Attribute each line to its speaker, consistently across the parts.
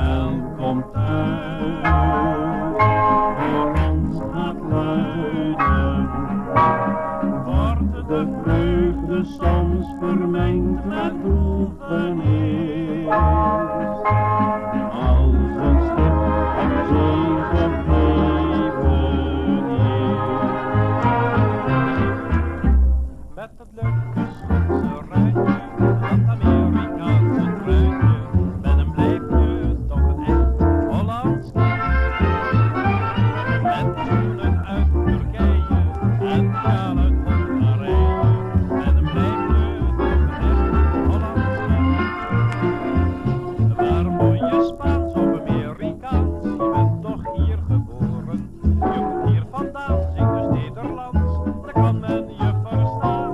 Speaker 1: Welkom thuis, voor ons gaat luiden. Wordt de vreugde soms vermengd met droefenis. Als een schip op zee gedreven is. Met het leuke Schotse ruitje, dat Amerikaanse truitje, met een blijfje toch een echt Hollands kind. Met schoenen uit Turkije en sjaal uit Hongarije, met een blijfje toch een echt Hollands kind. Waar mooie Spaans of Amerikaans, je bent toch hier geboren. Je komt hier vandaan, zingt dus Nederlands, dan kan men je verstaan.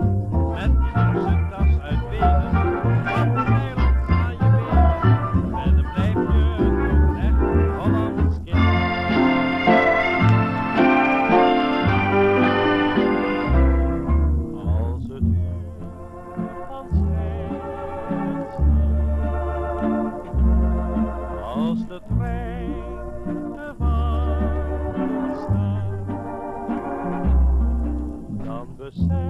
Speaker 1: Met die verse tas uit Wenen, van de Nederlands aan je benen. En dan blijf je toch echt Hollands kind. Als het uur van scheiden staat, als de trein te wachten staat, dan besef